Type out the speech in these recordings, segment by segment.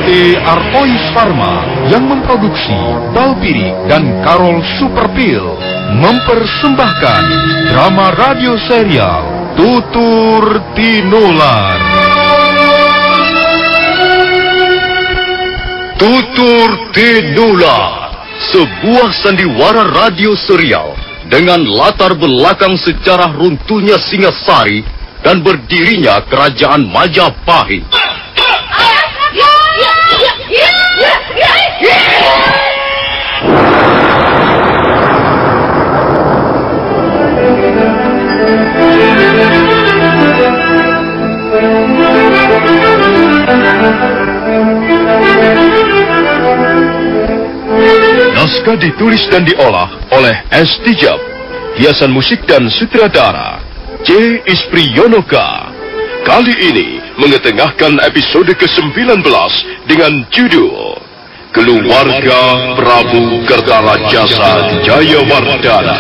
PT Artois Pharma yang memproduksi Dalpiri dan Karol Superpil mempersembahkan drama radio serial Tutur Tinular. Tutur Tinular, sebuah sandiwara radio serial dengan latar belakang sejarah runtuhnya Singasari dan berdirinya Kerajaan Majapahit. Naskah ditulis dan diolah oleh S. Tijab, hiasan musik dan sutradara C. Ispriyonoka. Kali ini mengetengahkan episode ke-19 dengan judul Keluarga Prabu Kertarajasa Jayawardana.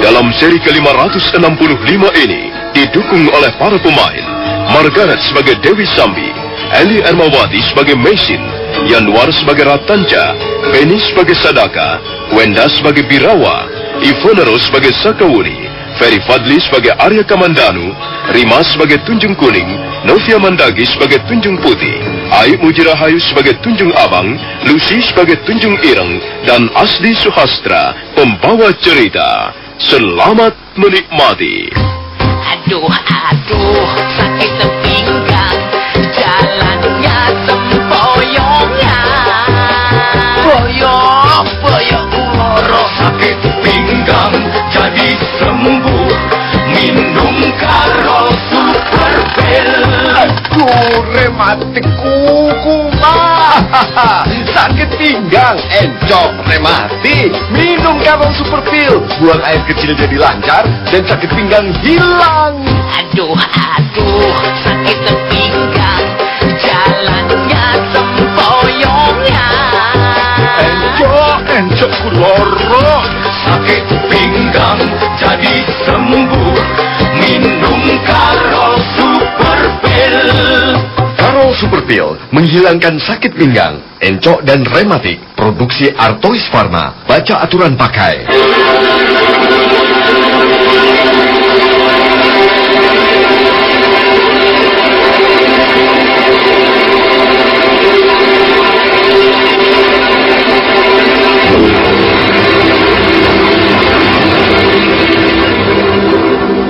Dalam seri ke-565 ini didukung oleh para pemain Margaret sebagai Dewi Sambi, Eli Ermawati sebagai Mesin, Yanwar sebagai Ratanca, Penny sebagai Sadaka, Wenda sebagai Birawa, Ivonero sebagai Sakawuni, Ferry Fadli sebagai Arya Kamandanu, Rima sebagai Tunjung Kuning, Novia Mandagi sebagai Tunjung Putih, Ayu Mujirahayu sebagai Tunjung Abang, Lucy sebagai Tunjung Ireng, dan Asli Suhastra pembawa cerita. Selamat menikmati. Aduh, sakit pinggang, jalannya sempoyongnya. Boyong loro, Sakit pinggang jadi sembuh, minum Karol Superpil. Aduh, rematik kuku mah. Sakit pinggang, encok, rematik. Minum Karol Superpil, buang air kecil jadi lancar dan sakit pinggang hilang. Aduh, sakit pinggang, jalannya sempoyongnya. Encok kuloro. Sakit pinggang jadi sembuh, minum Karol Superpil. Karol Superpil menghilangkan sakit pinggang, encok dan rematik. Produksi Artois Pharma. Baca aturan pakai.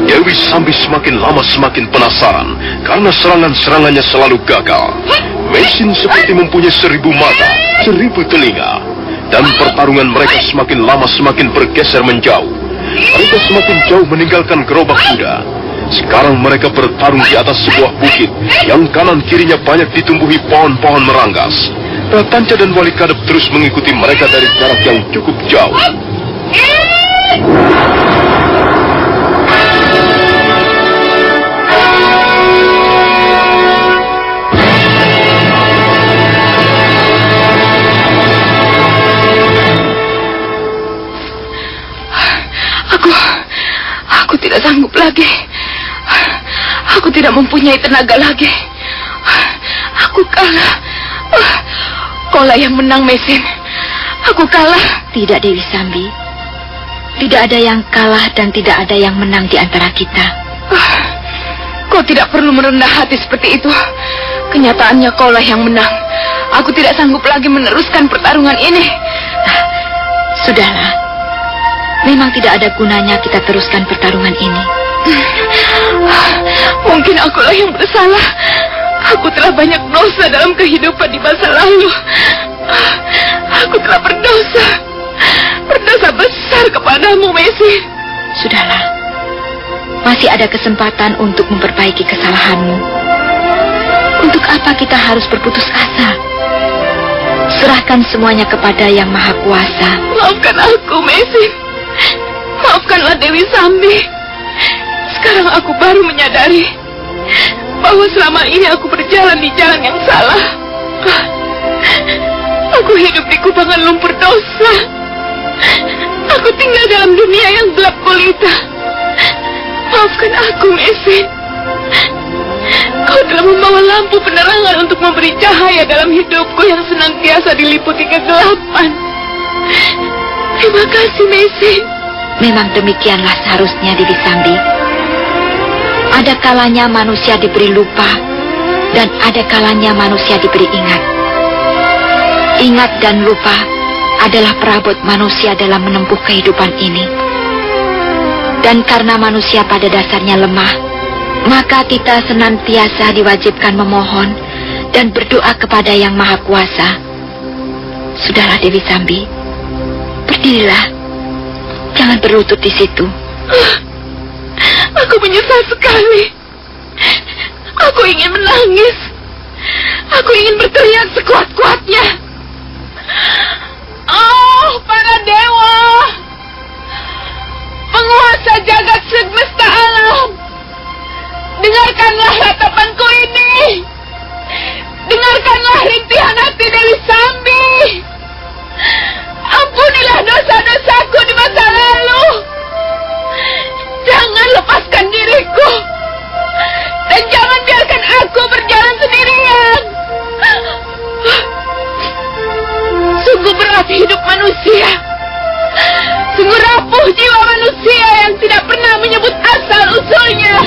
Dewi Sambi semakin lama semakin penasaran karena serangan-serangannya selalu gagal. Mesin seperti mempunyai 1000 mata, 1000 telinga. Dan pertarungan mereka semakin lama semakin bergeser menjauh. Mereka semakin jauh meninggalkan gerobak kuda. Sekarang mereka bertarung di atas sebuah bukit yang kanan kirinya banyak ditumbuhi pohon-pohon meranggas. Ratanca dan Wali Kadep terus mengikuti mereka dari jarak yang cukup jauh. Aku tidak sanggup lagi. Aku tidak mempunyai tenaga lagi. Aku kalah. Kaulah yang menang, Mesin. Aku kalah. Tidak, Dewi Sambi. Tidak ada yang kalah dan tidak ada yang menang di antara kita. Kau tidak perlu merendah hati seperti itu. Kenyataannya kaulah yang menang. Aku tidak sanggup lagi meneruskan pertarungan ini. Sudahlah. Memang tidak ada gunanya kita teruskan pertarungan ini. Mungkin akulah yang bersalah. Aku telah banyak dosa dalam kehidupan di masa lalu. Aku telah berdosa. Berdosa besar kepadamu, Messi. Sudahlah. Masih ada kesempatan untuk memperbaiki kesalahanmu. Untuk apa kita harus berputus asa? Serahkan semuanya kepada Yang Maha Kuasa. Maafkan aku, Messi. Maafkanlah Dewi Sambi. Sekarang aku baru menyadari bahwa selama ini aku berjalan di jalan yang salah. Aku hidup di kubangan lumpur dosa. Aku tinggal dalam dunia yang gelap gulita. Maafkan aku, Mesin. Kau telah membawa lampu penerangan untuk memberi cahaya dalam hidupku yang senantiasa diliputi kegelapan. Terima kasih, Mesin. Memang demikianlah seharusnya, Dewi Sambi. Ada kalanya manusia diberi lupa, dan ada kalanya manusia diberi ingat. Ingat dan lupa adalah perabot manusia dalam menempuh kehidupan ini. Dan karena manusia pada dasarnya lemah, maka kita senantiasa diwajibkan memohon dan berdoa kepada Yang Maha Kuasa. Sudahlah, Dewi Sambi, berdirilah. Jangan berlutut di situ. Aku menyesal sekali. Aku ingin menangis. Aku ingin berteriak sekuat-kuatnya. Oh, para dewa, penguasa jagat semesta alam, dengarkanlah ratapanku ini. Dengarkanlah rintihan hati Dewi Sambi. Ampunilah dosa-dosaku di masa lalu. Jangan lepaskan diriku. Dan jangan biarkan aku berjalan sendirian. Sungguh berat hidup manusia. Sungguh rapuh jiwa manusia yang tidak pernah menyebut asal-usulnya.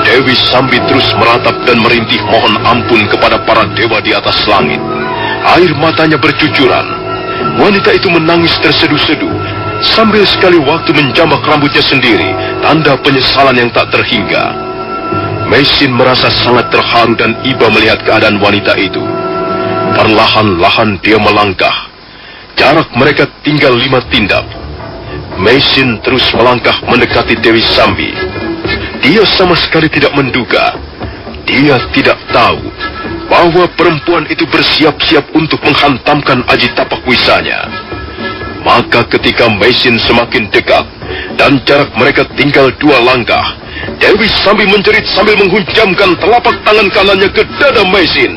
Dewi Sambi terus meratap dan merintih mohon ampun kepada para dewa di atas langit. Air matanya bercucuran. Wanita itu menangis terseduh-seduh sambil sekali waktu menjambak rambutnya sendiri, tanda penyesalan yang tak terhingga. Mesin merasa sangat terharu dan iba melihat keadaan wanita itu. Perlahan-lahan dia melangkah. Jarak mereka tinggal 5 tindak. Mesin terus melangkah mendekati Dewi Sambi. Dia sama sekali tidak menduga. Dia tidak tahu bahwa perempuan itu bersiap-siap untuk menghantamkan aji tapak wisanya. Maka ketika Mesin semakin dekat dan jarak mereka tinggal 2 langkah, Dewi Sambi menjerit sambil menghunjamkan telapak tangan kanannya ke dada Mesin.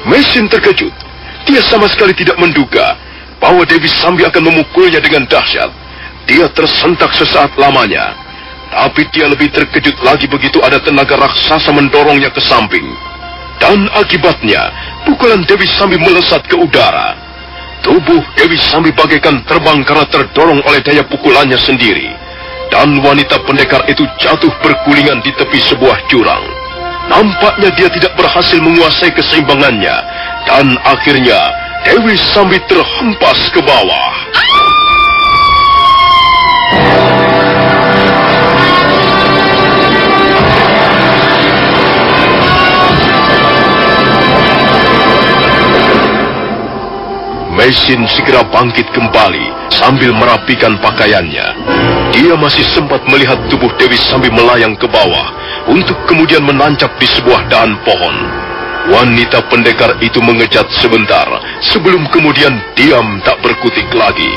Mesin terkejut. Dia sama sekali tidak menduga bahwa Dewi Sambi akan memukulnya dengan dahsyat. Dia tersentak sesaat lamanya. Tapi dia lebih terkejut lagi begitu ada tenaga raksasa mendorongnya ke samping. Dan akibatnya, pukulan Dewi Sambi melesat ke udara. Tubuh Dewi Sambi bagaikan terbang karena terdorong oleh daya pukulannya sendiri. Dan wanita pendekar itu jatuh bergulingan di tepi sebuah jurang. Nampaknya dia tidak berhasil menguasai keseimbangannya. Dan akhirnya Dewi Sambi terhempas ke bawah. Mesin segera bangkit kembali sambil merapikan pakaiannya. Dia masih sempat melihat tubuh Dewi Sambi melayang ke bawah untuk kemudian menancap di sebuah dahan pohon. Wanita pendekar itu mengejat sebentar sebelum kemudian diam tak berkutik lagi.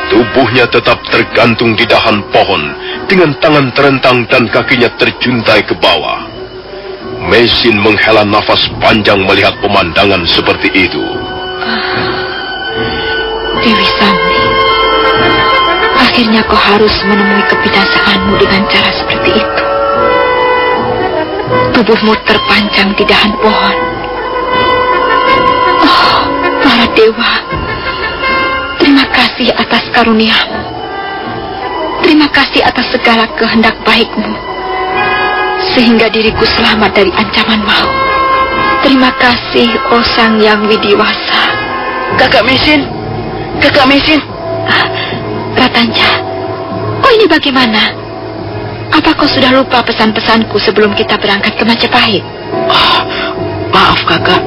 Tubuhnya tetap tergantung di dahan pohon dengan tangan terentang dan kakinya terjuntai ke bawah. Mesin menghela nafas panjang melihat pemandangan seperti itu. Dewi Sambi, akhirnya kau harus menemui kebinasaanmu dengan cara seperti itu. Tubuhmu terpancang di dahan pohon. Dewa, terima kasih atas karunia-Mu. Terima kasih atas segala kehendak baik-Mu, sehingga diriku selamat dari ancaman maut. Terima kasih, oh Sang Yang Widiwasa. Kakak Mesin, Kakak Mesin. Ratanca, oh ini bagaimana? Apa kau sudah lupa pesan-pesanku sebelum kita berangkat ke Majapahit? Maaf kakak,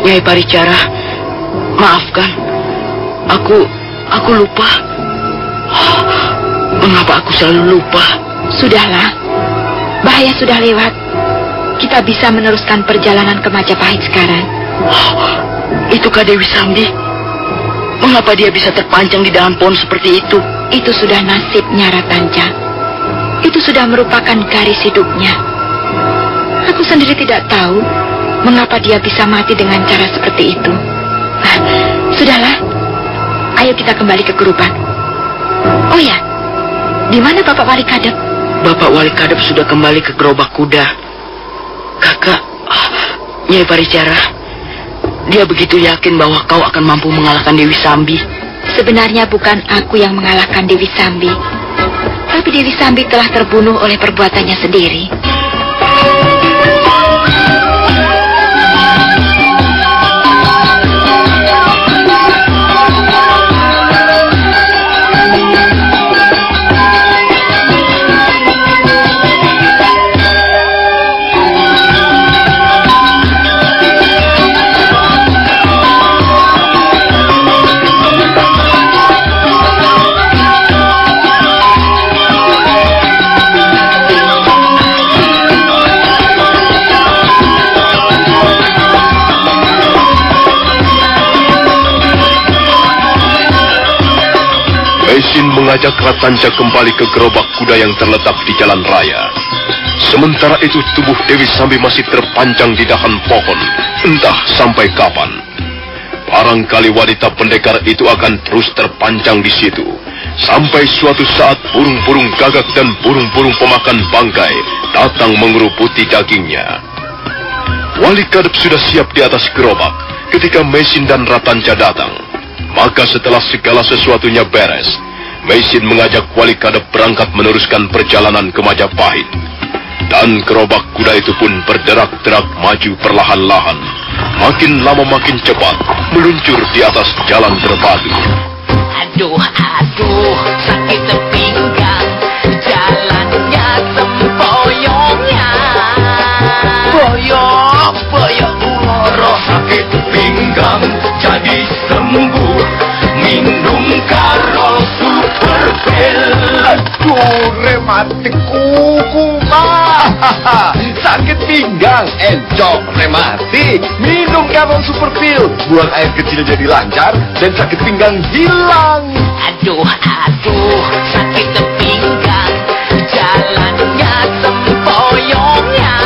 Nyai Paricara, maafkan. Aku lupa. Mengapa aku selalu lupa? Sudahlah, bahaya sudah lewat. Kita bisa meneruskan perjalanan ke Majapahit sekarang. Itu Kak Dewi Sambi. Mengapa dia bisa terpancang di dalam pohon seperti itu? Itu sudah nasibnya, Ratanca. Itu sudah merupakan garis hidupnya. Aku sendiri tidak tahu mengapa dia bisa mati dengan cara seperti itu. Sudahlah, ayo kita kembali ke Gerobak. Oh ya, di mana Bapak Wali Kadep? Bapak Wali Kadep sudah kembali ke Gerobak Kuda. Kakak, Nyai Paricara, dia begitu yakin bahwa kau akan mampu mengalahkan Dewi Sambi. Sebenarnya bukan aku yang mengalahkan Dewi Sambi, tapi Dewi Sambi telah terbunuh oleh perbuatannya sendiri. Mesin mengajak Ratanca kembali ke gerobak kuda yang terletak di jalan raya. Sementara itu tubuh Dewi Sambi masih terpancang di dahan pohon, entah sampai kapan. Barangkali wanita pendekar itu akan terus terpancang di situ, sampai suatu saat burung-burung gagak dan burung-burung pemakan bangkai datang mengeruputi dagingnya. Wali Kadep sudah siap di atas gerobak ketika Mesin dan Ratanca datang. Maka setelah segala sesuatunya beres, Mesin mengajak Wali Kadep berangkat meneruskan perjalanan ke Majapahit. Dan gerobak kuda itu pun berderak-derak maju perlahan-lahan. Makin lama makin cepat, meluncur di atas jalan berbatu. Aduh, sakit pinggang, jalannya sempoyongnya. Boyok loro. Sakit pinggang jadi sembuh, minum karo super pil. Aduh, rematik kuku mah. Sakit pinggang, encok, rematik. Minum karo super pil, buang air kecil jadi lancar dan sakit pinggang hilang. Aduh, sakit pinggang, jalannya sempoyongnya.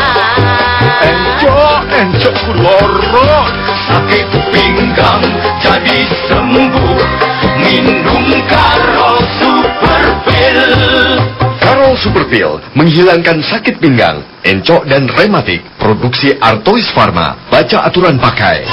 Encok kuloro. Sakit pinggang jadi sembuh, minum karo super pil. Karo Super Pil menghilangkan sakit pinggang, encok dan rematik. Produksi Artois Pharma. Baca aturan pakai.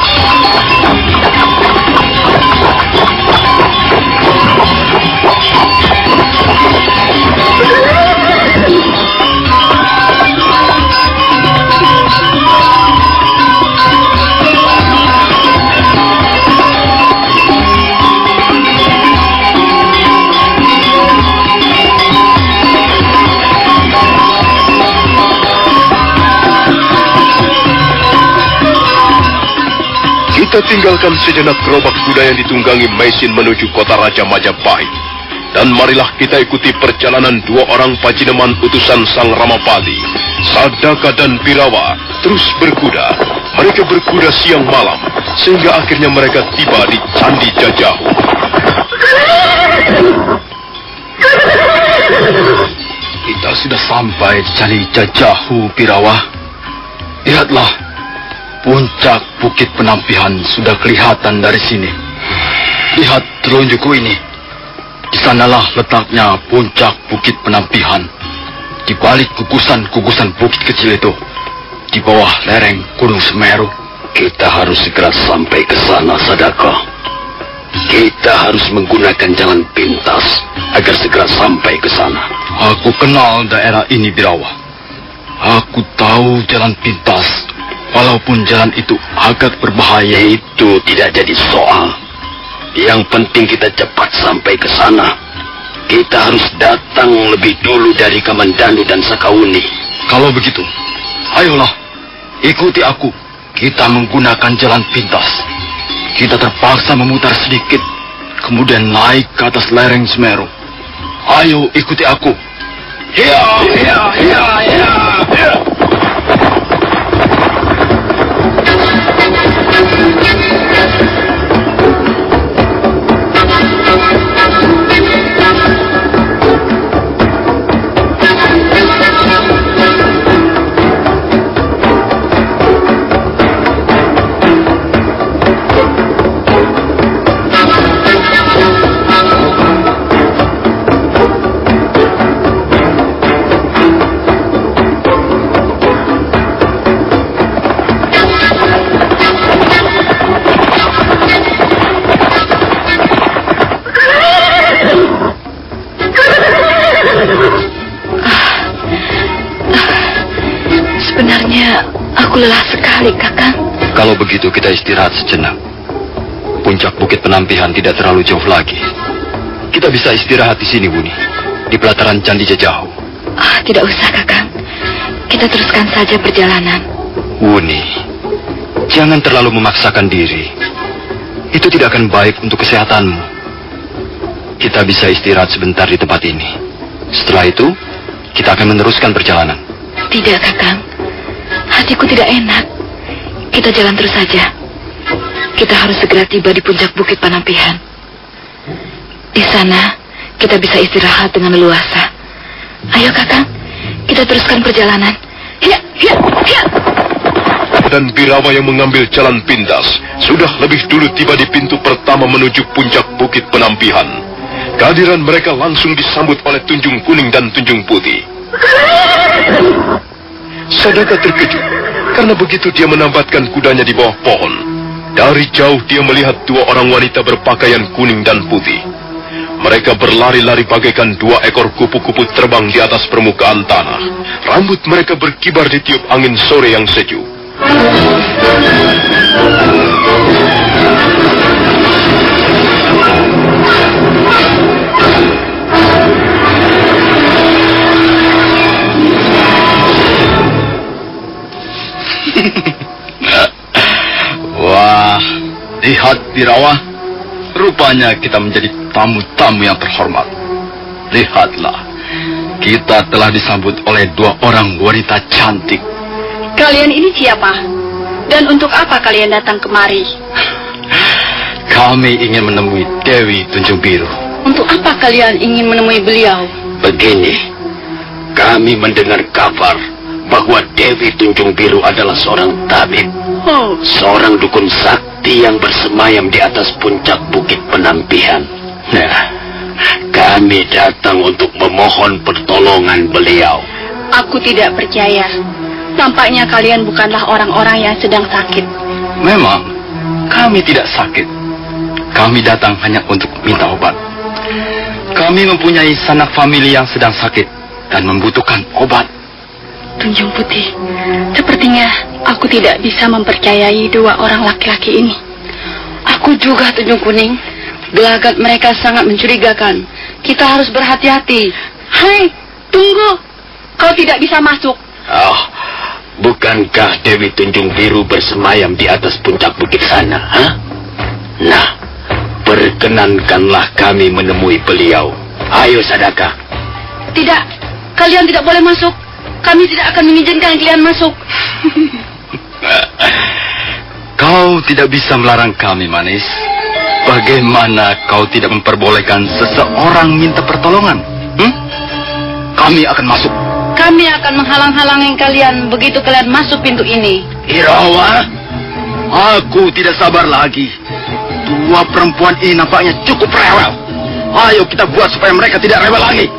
Kita tinggalkan sejenak gerobak kuda yang ditunggangi Mesin menuju kota Raja Majapahit. Dan marilah kita ikuti perjalanan dua orang pajineman utusan Sang Ramapati, Sadaka dan Birawa, terus berkuda. Mereka berkuda siang malam, sehingga akhirnya mereka tiba di Candi Jajahu. Kita sudah sampai di Candi Jajahu, Birawa. Lihatlah. Puncak Bukit Penampihan sudah kelihatan dari sini. Lihat telunjukku ini. Di sanalah letaknya puncak Bukit Penampihan. Di balik gugusan-gugusan bukit kecil itu. Di bawah lereng Gunung Semeru. Kita harus segera sampai ke sana, Sadaka. Kita harus menggunakan jalan pintas agar segera sampai ke sana. Aku kenal daerah ini, Birawa. Aku tahu jalan pintas, walaupun jalan itu agak berbahaya. Itu tidak jadi soal. Yang penting kita cepat sampai ke sana. Kita harus datang lebih dulu dari Kamandanu dan Sakauni. Kalau begitu, ayolah, ikuti aku. Kita menggunakan jalan pintas. Kita terpaksa memutar sedikit, kemudian naik ke atas lereng Semeru. Ayo ikuti aku. Ya, ya, ya, ya, ya. Aku lelah sekali, Kakang. Kalau begitu kita istirahat sejenak. Puncak Bukit Penampihan tidak terlalu jauh lagi. Kita bisa istirahat di sini, Wuni, di pelataran Candi Jajahu. Tidak usah, Kakang. Kita teruskan saja perjalanan. Wuni, jangan terlalu memaksakan diri. Itu tidak akan baik untuk kesehatanmu. Kita bisa istirahat sebentar di tempat ini. Setelah itu, kita akan meneruskan perjalanan. Tidak, Kakang. Hatiku tidak enak. Kita jalan terus saja. Kita harus segera tiba di puncak Bukit Penampihan. Di sana, kita bisa istirahat dengan leluasa. Ayo, Kakang. Kita teruskan perjalanan. Ya, ya, ya. Dan Birawa yang mengambil jalan pintas sudah lebih dulu tiba di pintu pertama menuju puncak Bukit Penampihan. Kehadiran mereka langsung disambut oleh Tunjung Kuning dan Tunjung Putih. Sadaka terkejut karena begitu dia menambatkan kudanya di bawah pohon. Dari jauh dia melihat dua orang wanita berpakaian kuning dan putih. Mereka berlari-lari bagaikan dua ekor kupu-kupu terbang di atas permukaan tanah. Rambut mereka berkibar ditiup angin sore yang sejuk. Wah, lihat Birawa, rupanya kita menjadi tamu-tamu yang terhormat. Lihatlah, kita telah disambut oleh dua orang wanita cantik. Kalian ini siapa? Dan untuk apa kalian datang kemari? Kami ingin menemui Dewi Tunjung Biru. Untuk apa kalian ingin menemui beliau? Begini, kami mendengar kabar bahwa Dewi Tunjung Biru adalah seorang tabib. Oh, Seorang dukun sakti yang bersemayam di atas puncak Bukit Penampihan. Nah, kami datang untuk memohon pertolongan beliau. aku tidak percaya. Tampaknya kalian bukanlah orang-orang yang sedang sakit. Memang, kami tidak sakit. Kami datang hanya untuk minta obat. Kami mempunyai sanak famili yang sedang sakit dan membutuhkan obat. Tunjung Putih, sepertinya aku tidak bisa mempercayai dua orang laki-laki ini. Aku juga, Tunjung Kuning. Gelagat mereka sangat mencurigakan. Kita harus berhati-hati. Hai, tunggu. Kau tidak bisa masuk. Oh, bukankah Dewi Tunjung Biru bersemayam di atas puncak bukit sana? Hah? Nah, perkenankanlah kami menemui beliau. Ayo, Sadaka. Tidak, kalian tidak boleh masuk. Kami tidak akan mengizinkan kalian masuk. Kau tidak bisa melarang kami, Manis. Bagaimana kau tidak memperbolehkan seseorang minta pertolongan? Kami akan masuk. Kami akan menghalang-halangi kalian begitu kalian masuk pintu ini. Irawa, aku tidak sabar lagi. Dua perempuan ini nampaknya cukup rewel. Ayo kita buat supaya mereka tidak rewel lagi.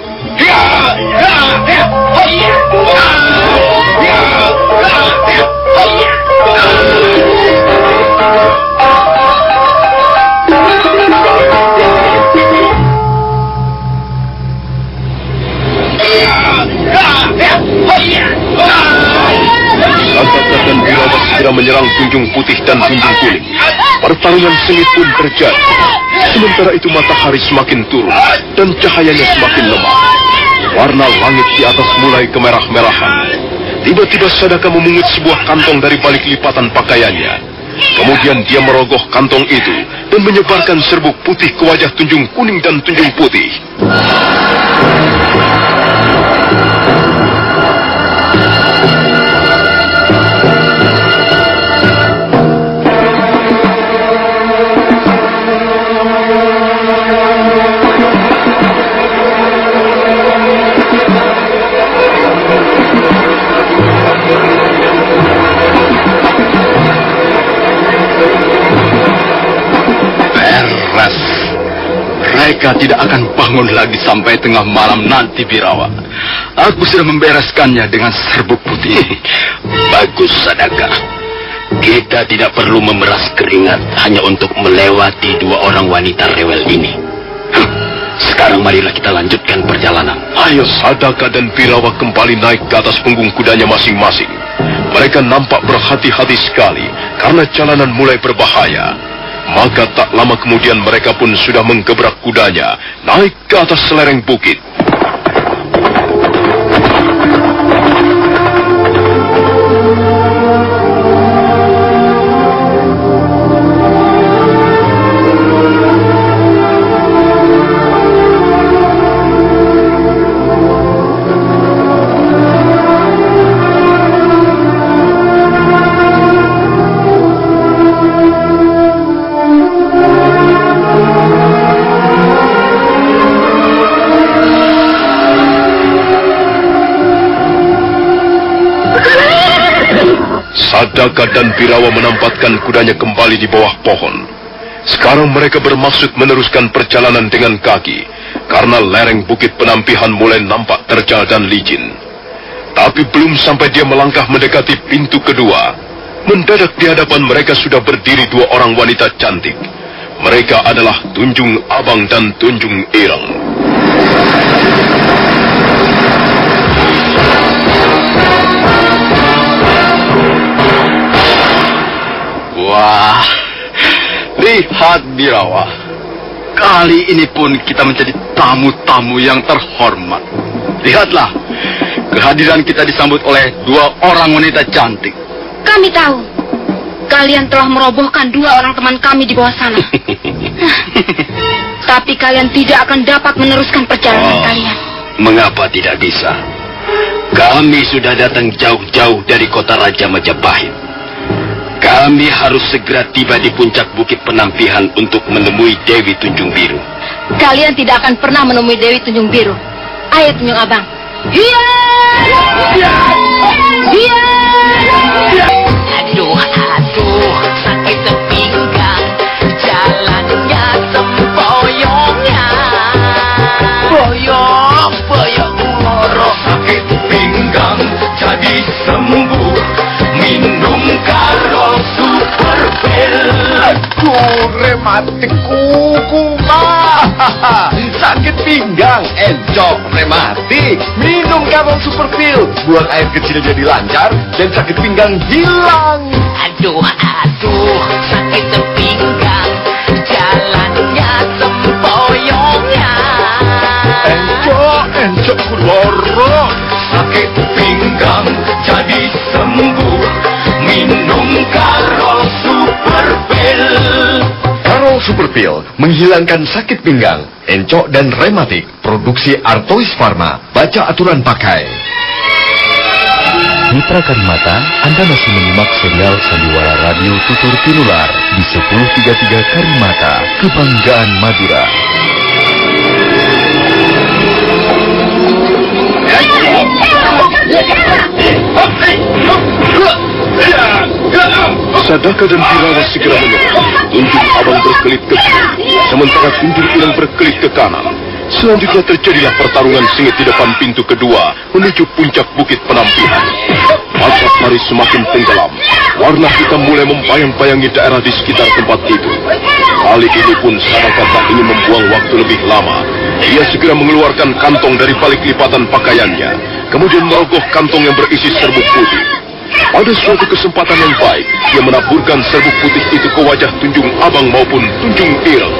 segera menyerang Tunjung Putih dan Tunjung Kuning. Pertarungan sengit pun terjadi. Sementara itu matahari semakin turun dan cahayanya semakin lemah. Warna langit di atas mulai kemerah-merahan. Tiba-tiba Sadaka memungut sebuah kantong dari balik lipatan pakaiannya. Kemudian dia merogoh kantong itu dan menyebarkan serbuk putih ke wajah Tunjung Kuning dan Tunjung Putih. Mereka tidak akan bangun lagi sampai tengah malam nanti, Birawa. Aku sudah membereskannya dengan serbuk putih. Bagus, Sadaka. Kita tidak perlu memeras keringat hanya untuk melewati dua orang wanita rewel ini. Sekarang marilah kita lanjutkan perjalanan. Ayo, Sadaka dan Birawa kembali naik ke atas punggung kudanya masing-masing. Mereka nampak berhati-hati sekali karena jalanan mulai berbahaya. Maka tak lama kemudian mereka pun sudah menggebrak kudanya naik ke atas selereng bukit. Sadaka dan Birawa menempatkan kudanya kembali di bawah pohon. Sekarang mereka bermaksud meneruskan perjalanan dengan kaki, karena lereng bukit penampihan mulai nampak terjal dan licin. Tapi belum sampai dia melangkah mendekati pintu kedua, mendadak di hadapan mereka sudah berdiri dua orang wanita cantik. Mereka adalah Tunjung Abang dan Tunjung Ireng. Wah, lihat Birawa. Kali ini pun kita menjadi tamu-tamu yang terhormat. Lihatlah, kehadiran kita disambut oleh dua orang wanita cantik. Kami tahu, kalian telah merobohkan dua orang teman kami di bawah sana. Tapi kalian tidak akan dapat meneruskan perjalanan kalian. Mengapa tidak bisa? Kami sudah datang jauh-jauh dari kota Raja Majapahit. Kami harus segera tiba di puncak bukit penampihan untuk menemui Dewi Tunjung Biru. Kalian tidak akan pernah menemui Dewi Tunjung Biru. Ayo Tunjung Abang. Iya. Aduh, sakit pinggang, jalannya sempoyongnya. Boyong ngorok, sakit pinggang jadi sembuh. Minum karo super pil. Aduh, rematik kuku, sakit pinggang, encok, rematik. Minum karo super pil, buang air kecil jadi lancar dan sakit pinggang hilang. Aduh, sakit pinggang, jalannya sempoyongnya. Encok kuloro. Sakit pinggang jadi sembuh. Minum karo super pil. Karo super pil menghilangkan sakit pinggang, encok dan rematik. Produksi Artois Pharma. Baca aturan pakai. Mitra Karimata, Anda masih menyimak serial Sandiwara Radio Tutur Tinular di 1033 Karimata, Kebanggaan Madura. Sadaka dan Birawa segera menyerang. Tunjung Abang berkelit ke kiri, sementara Tunjung Ireng berkelit ke kanan. Selanjutnya terjadilah pertarungan sengit di depan pintu kedua menuju puncak bukit penampihan. Matahari semakin tenggelam, warna hitam mulai membayang-bayangi daerah di sekitar tempat itu. Kali ini pun Sadaka tak ingin membuang waktu lebih lama. Dia segera mengeluarkan kantong dari balik lipatan pakaiannya, kemudian merogoh kantong yang berisi serbuk putih. Pada suatu kesempatan yang baik, dia menaburkan serbuk putih itu ke wajah Tunjung Abang maupun Tunjung Ireng.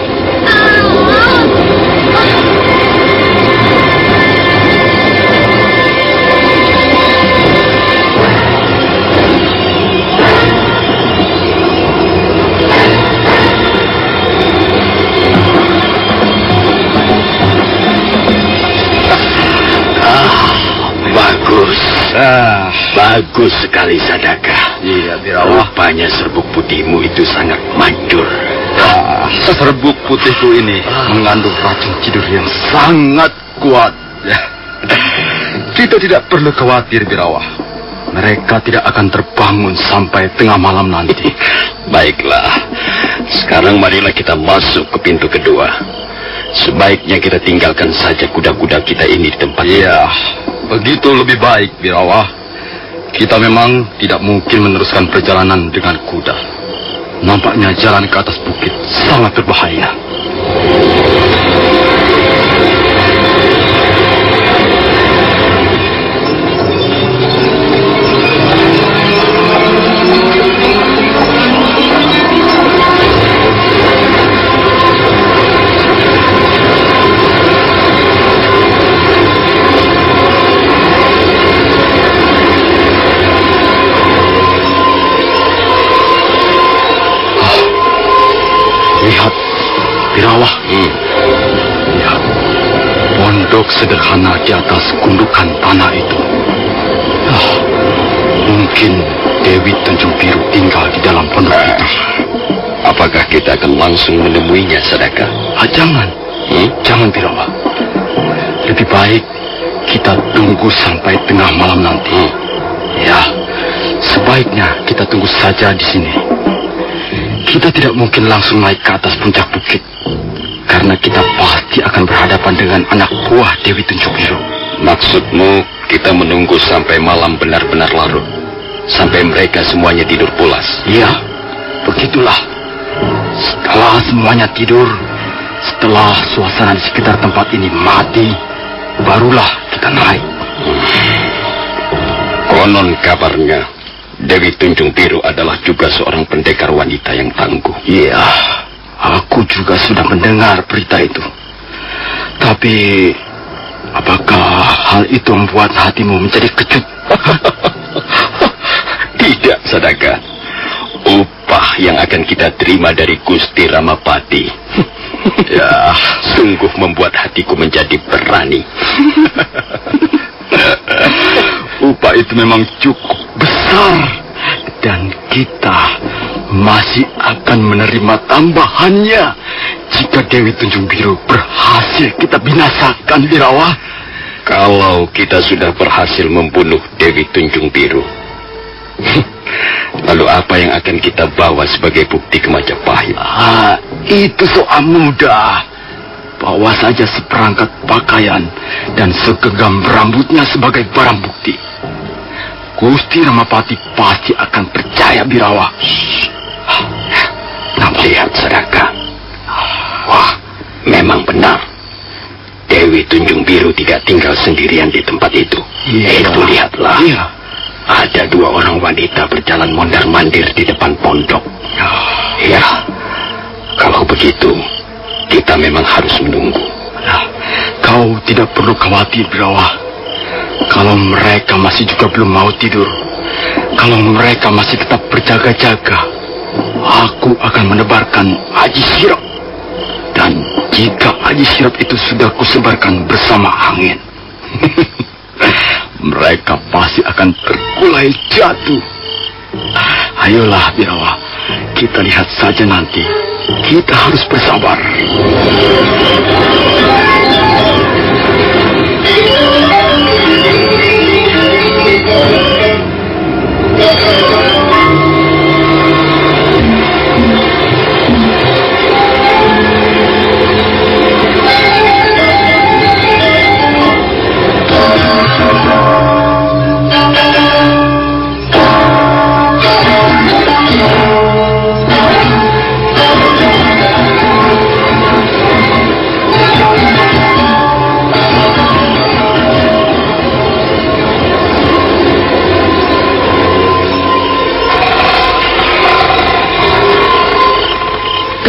Bagus sekali, Sadaka. Iya, Birawa. Rupanya serbuk putihmu itu sangat manjur. Serbuk putihku ini mengandung racun tidur yang sangat kuat. Kita tidak perlu khawatir, Birawa. Mereka tidak akan terbangun sampai tengah malam nanti. Baiklah. Sekarang marilah kita masuk ke pintu kedua. Sebaiknya kita tinggalkan saja kuda-kuda kita ini di tempat ini. Iya, begitu lebih baik, Birawa. Kita memang tidak mungkin meneruskan perjalanan dengan kuda. Nampaknya jalan ke atas bukit sangat berbahaya. Birawa, lihat pondok sederhana di atas gundukan tanah itu. Mungkin Dewi Tunjung Biru tinggal di dalam pondok itu. Apakah kita akan langsung menemuinya, Sadaka? Jangan, jangan Birawa. Lebih baik kita tunggu sampai tengah malam nanti. Ya, sebaiknya kita tunggu saja di sini. Kita tidak mungkin langsung naik ke atas puncak bukit, karena kita pasti akan berhadapan dengan anak buah Dewi Tunjung Biru. Maksudmu kita menunggu sampai malam benar-benar larut, sampai mereka semuanya tidur pulas? Iya, begitulah. Setelah semuanya tidur, setelah suasana di sekitar tempat ini mati, barulah kita naik. Konon kabarnya Dewi Tunjung Biru adalah juga seorang pendekar wanita yang tangguh. Iya, aku juga sudah mendengar berita itu. Tapi, apakah hal itu membuat hatimu menjadi kecut? Tidak, Sadaka. Upah yang akan kita terima dari Gusti Ramapati, ya, sungguh membuat hatiku menjadi berani. Upah itu memang cukup besar, dan kita masih akan menerima tambahannya jika Dewi Tunjung Biru berhasil kita binasakan, Birawa. Kalau kita sudah berhasil membunuh Dewi Tunjung Biru, lalu apa yang akan kita bawa sebagai bukti ke Majapahit? Itu soal mudah. Bawa saja seperangkat pakaian dan segenggam rambutnya sebagai barang bukti. Gusti Ramapati pasti akan percaya, Birawa. Lihat, Sadaka. Wah, memang benar. Dewi Tunjung Biru tidak tinggal sendirian di tempat itu. Iya. Itu lihatlah. Iya. Ada dua orang wanita berjalan mondar-mandir di depan pondok. Ya, kalau begitu, kita memang harus menunggu. Kau tidak perlu khawatir, Birawa. Kalau mereka masih juga belum mau tidur, kalau mereka masih tetap berjaga-jaga, aku akan menebarkan aji sirap. Dan jika aji sirap itu sudah kusebarkan bersama angin, mereka pasti akan terkulai jatuh. Ayolah, Birawa, kita lihat saja nanti. Kita harus bersabar.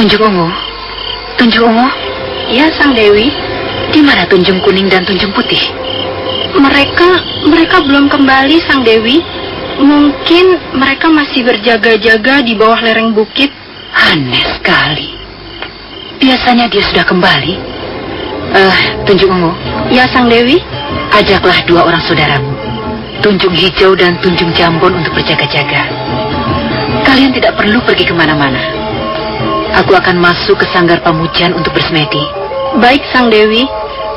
Tunjung Ungu. Tunjung Ungu? Ya, Sang Dewi. Di mana Tunjung Kuning dan Tunjung Putih? Mereka belum kembali, Sang Dewi. Mungkin mereka masih berjaga-jaga di bawah lereng bukit. Aneh sekali. Biasanya dia sudah kembali. Tunjung Ungu. Ya, Sang Dewi. Ajaklah dua orang saudaramu, Tunjung Hijau dan Tunjung Jambon, untuk berjaga-jaga. Kalian tidak perlu pergi kemana-mana. Aku akan masuk ke sanggar Pamujan untuk bersemedi. Baik, Sang Dewi.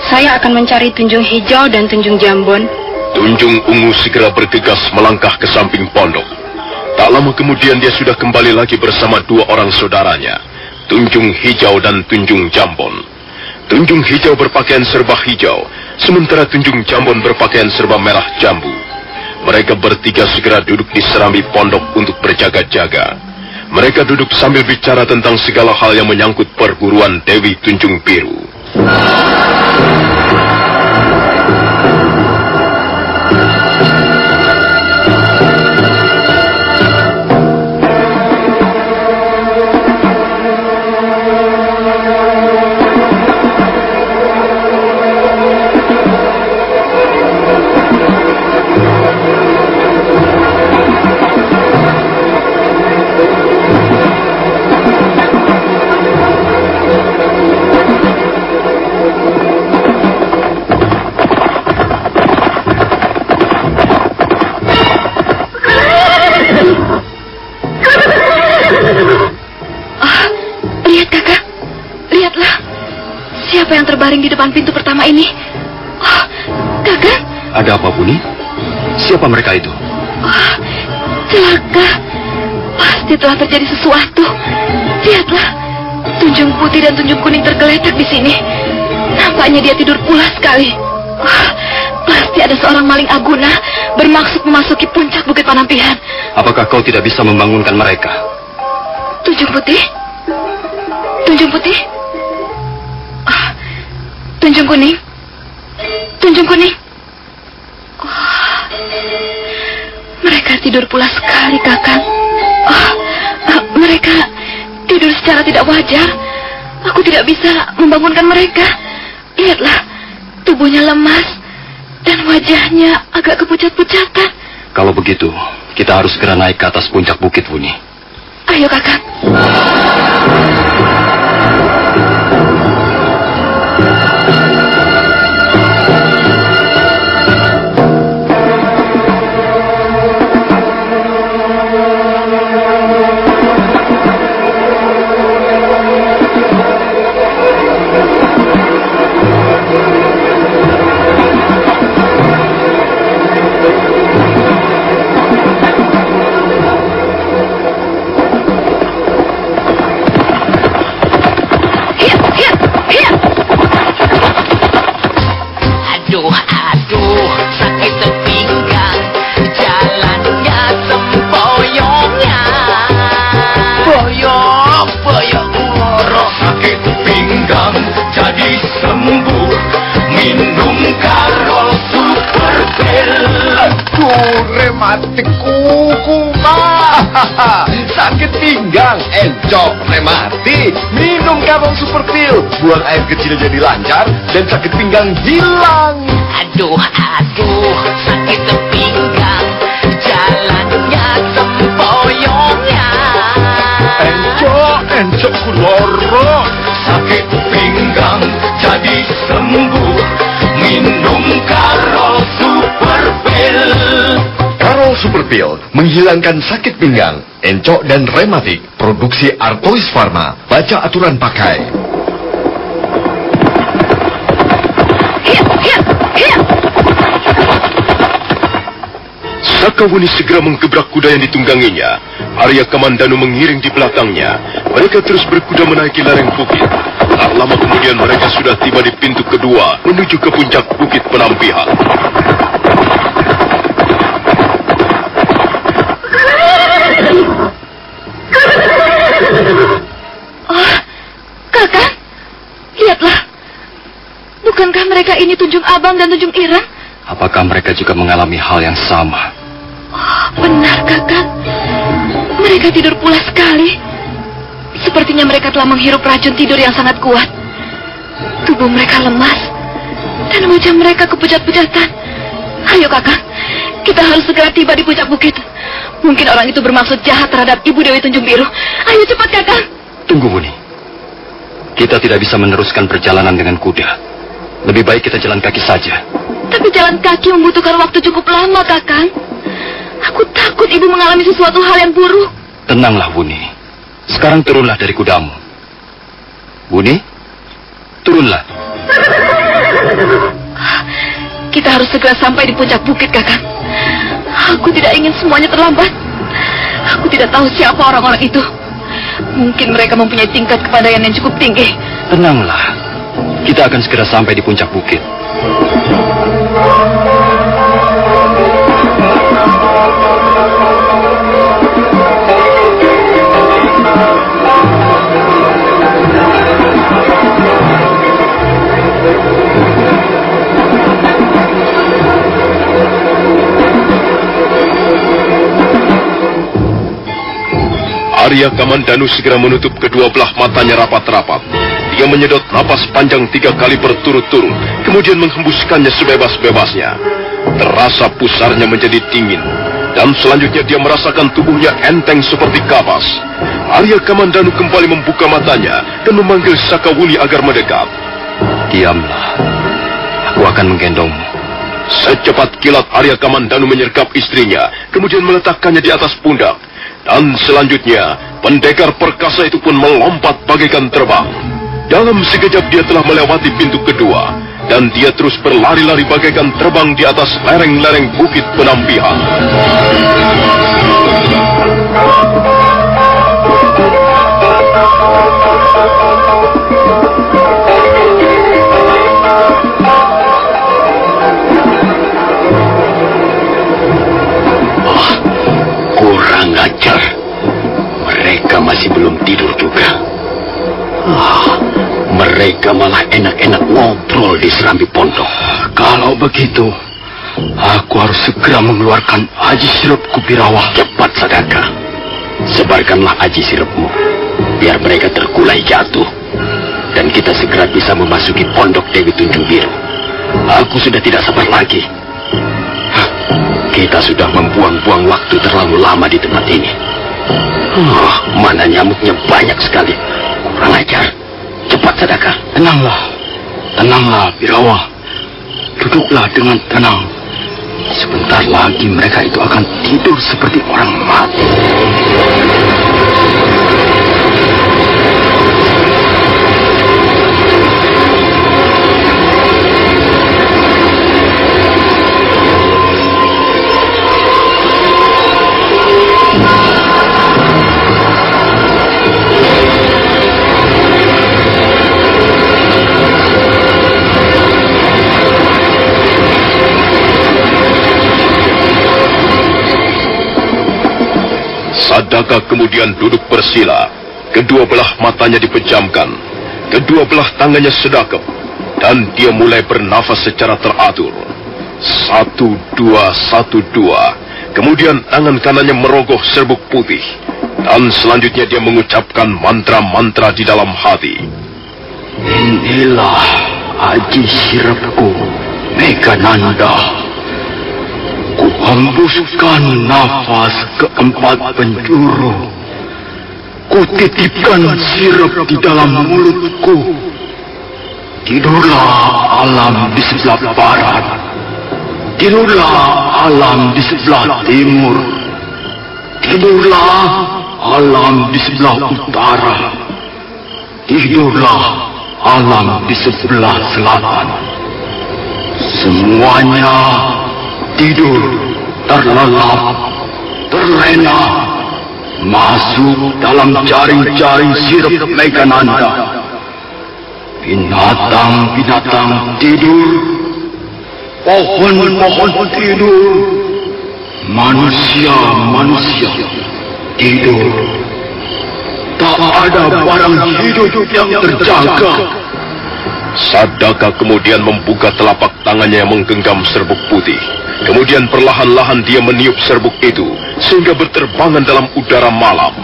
Saya akan mencari Tunjung Hijau dan Tunjung Jambon. Tunjung Ungu segera bergegas melangkah ke samping pondok. Tak lama kemudian dia sudah kembali lagi bersama dua orang saudaranya, Tunjung Hijau dan Tunjung Jambon. Tunjung Hijau berpakaian serba hijau, sementara Tunjung Jambon berpakaian serba merah jambu. Mereka bertiga segera duduk di serambi pondok untuk berjaga-jaga. Mereka duduk sambil bicara tentang segala hal yang menyangkut perguruan Dewi Tunjung Biru. Siapa yang terbaring di depan pintu pertama ini? Oh, Kakak. Ada apa, Buni? Siapa mereka itu? Oh, celaka. Pasti telah terjadi sesuatu. Lihatlah, Tunjung Putih dan Tunjung Kuning tergeletak di sini. Nampaknya dia tidur pulas sekali. Oh, pasti ada seorang maling aguna bermaksud memasuki puncak Bukit Panampihan. Apakah kau tidak bisa membangunkan mereka? Tunjung Putih? Tunjung Putih? Tunjung Kuning? Tunjung Kuning? Oh, mereka tidur pulas sekali, Kakang. Oh, mereka tidur secara tidak wajar. Aku tidak bisa membangunkan mereka. Lihatlah, tubuhnya lemas dan wajahnya agak kepucat-pucatan. Kalau begitu, kita harus segera naik ke atas puncak bukit, Buni. Ayo, Kakang. Aduh, sakit pinggang, jalannya sempoyongan. Boyong, sakit pinggang jadi sembuh, minum Karol Super Pil. Rematik kuku, sakit pinggang, encok, rematik. Minum Karol Super Pil, buang air kecil jadi lancar dan sakit pinggang hilang. Aduh, sakit pinggang, jalannya sempoyongan. Encok kuloro. Sakit pinggang jadi sembuh, minum Karol Super Pil. Karol Super Pil menghilangkan sakit pinggang, encok dan rematik. Produksi Artois Pharma. Baca aturan pakai. Sakawuni segera menggebrak kuda yang ditungganginya. Arya Kamandanu mengiring di belakangnya. Mereka terus berkuda menaiki lereng bukit. Tak lama kemudian mereka sudah tiba di pintu kedua menuju ke puncak Bukit Penampihan. Oh, Kakak, lihatlah. Bukankah mereka ini Tunjung Abang dan Tunjung Irang? Apakah mereka juga mengalami hal yang sama? Oh, benar, Kakak. Mereka tidur pulas sekali. Sepertinya mereka telah menghirup racun tidur yang sangat kuat. Tubuh mereka lemas dan wajah mereka kepujat-pujatan. Ayo Kakang, kita harus segera tiba di puncak bukit. Mungkin orang itu bermaksud jahat terhadap Ibu Dewi Tunjung Biru. Ayo cepat Kakang. Tunggu Wuni. Kita tidak bisa meneruskan perjalanan dengan kuda. Lebih baik kita jalan kaki saja. Tapi jalan kaki membutuhkan waktu cukup lama, Kakang. Aku takut Ibu mengalami sesuatu hal yang buruk. Tenanglah, Wuni. Sekarang turunlah dari kudamu. Wuni, turunlah. Kita harus segera sampai di puncak bukit, Kakang. Aku tidak ingin semuanya terlambat. Aku tidak tahu siapa orang-orang itu. Mungkin mereka mempunyai tingkat kepandaian yang cukup tinggi. Tenanglah. Kita akan segera sampai di puncak bukit. Arya Kamandanu segera menutup kedua belah matanya rapat-rapat. Dia menyedot napas panjang 3 kali berturut-turut, kemudian menghembuskannya sebebas-bebasnya. Terasa pusarnya menjadi dingin, dan selanjutnya dia merasakan tubuhnya enteng seperti kapas. Arya Kamandanu kembali membuka matanya dan memanggil Sakawuni agar mendekat. Diamlah, aku akan menggendongmu. Secepat kilat Arya Kamandanu menyergap istrinya, kemudian meletakkannya di atas pundak. Dan selanjutnya, pendekar perkasa itu pun melompat bagaikan terbang. Dalam sekejap dia telah melewati pintu kedua, dan dia terus berlari-lari bagaikan terbang di atas lereng-lereng bukit penampihan. Kurang ajar. Mereka masih belum tidur juga. Mereka malah enak-enak ngobrol di serambi pondok. Kalau begitu, aku harus segera mengeluarkan aji sirupku, Birawa. Cepat, Sadaka. Sebarkanlah aji sirupmu, biar mereka terkulai jatuh. Dan kita segera bisa memasuki pondok Dewi Tunjung Biru. Aku sudah tidak sabar lagi. Kita sudah membuang-buang waktu terlalu lama di tempat ini. Mana nyamuknya banyak sekali. Kurang ajar. Cepat, Sadaka. Tenanglah, Birawa. Duduklah dengan tenang. Sebentar lagi mereka itu akan tidur seperti orang mati. Sadaka kemudian duduk bersila. Kedua belah matanya dipejamkan. Kedua belah tangannya sedekap. Dan dia mulai bernafas secara teratur. 1, 2, 1, 2. Kemudian tangan kanannya merogoh serbuk putih. Dan selanjutnya dia mengucapkan mantra-mantra di dalam hati. Inilah aji sirupku, Megananda. Kuhembuskan nafas keempat penjuru. Kutitipkan sirup di dalam mulutku. Tidurlah alam di sebelah barat. Tidurlah alam di sebelah timur. Tidurlah alam di sebelah utara. Tidurlah alam di sebelah selatan. Semuanya tidur, terlelap, terlena, masuk dalam jaring-jaring sirup Megananda. Binatang-binatang tidur, pohon-pohon tidur, manusia-manusia tidur. Tak ada barang hidup yang terjaga. Sadaka kemudian membuka telapak tangannya yang menggenggam serbuk putih. Kemudian perlahan-lahan dia meniup serbuk itu, sehingga berterbangan dalam udara malam.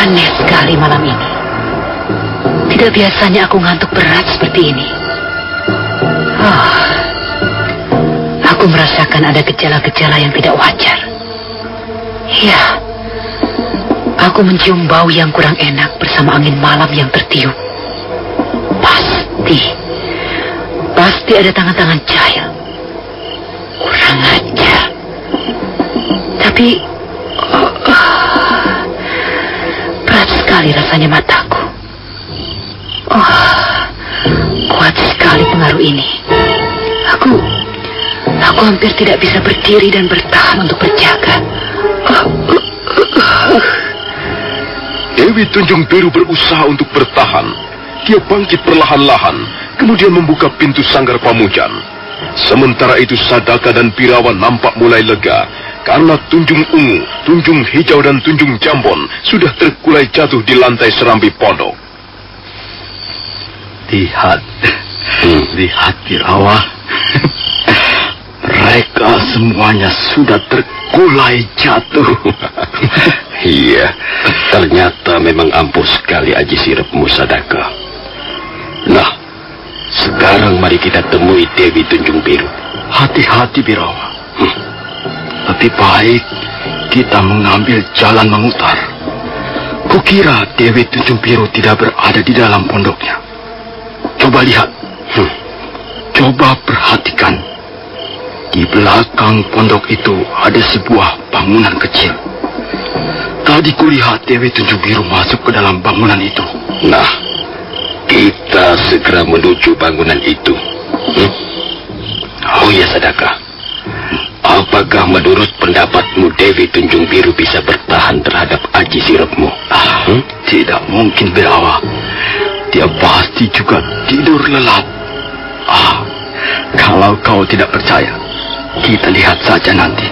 Aneh sekali malam ini. Tidak biasanya aku ngantuk berat seperti ini. Aku merasakan ada gejala-gejala yang tidak wajar. Ya, aku mencium bau yang kurang enak bersama angin malam yang tertiup. Pasti ada tangan-tangan jahil. Kurang ajar. Tapi berat sekali rasanya mataku. Kuat sekali pengaruh ini. Aku hampir tidak bisa berdiri dan bertahan untuk berjaga. Dewi Tunjung Biru berusaha untuk bertahan. Dia bangkit perlahan-lahan, kemudian membuka pintu sanggar Pamujan. Sementara itu Sadaka dan Birawa nampak mulai lega, karena Tunjung Ungu, Tunjung Hijau dan Tunjung Jambon sudah terkulai jatuh di lantai serambi pondok. Lihat Birawa. Mereka semuanya sudah terkulai jatuh. Iya, ternyata memang ampuh sekali aji sirepmu, Sadaka. Nah, sekarang mari kita temui Dewi Tunjung Biru. Hati-hati Birawa. Lebih baik kita mengambil jalan memutar. Kukira Dewi Tunjung Biru tidak berada di dalam pondoknya. Coba lihat. Coba perhatikan. Di belakang pondok itu ada sebuah bangunan kecil. Tadi kulihat Dewi Tunjung Biru masuk ke dalam bangunan itu. Nah, kita segera menuju bangunan itu. Oh ya Sadaka, apakah menurut pendapatmu Dewi Tunjung Biru bisa bertahan terhadap aji sirepmu? Tidak mungkin Birawa. Dia pasti juga tidur lelap. Kalau kau tidak percaya, kita lihat saja nanti.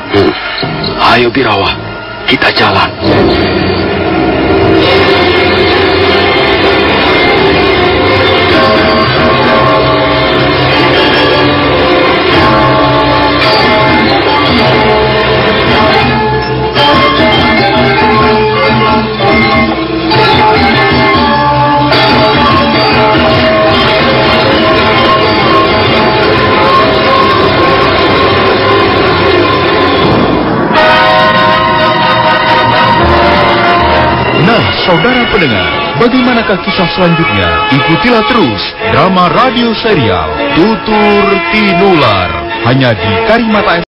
Ayo Birawa, kita jalan. Saudara pendengar, bagaimanakah kisah selanjutnya? Ikutilah terus drama radio serial Tutur Tinular hanya di Karimata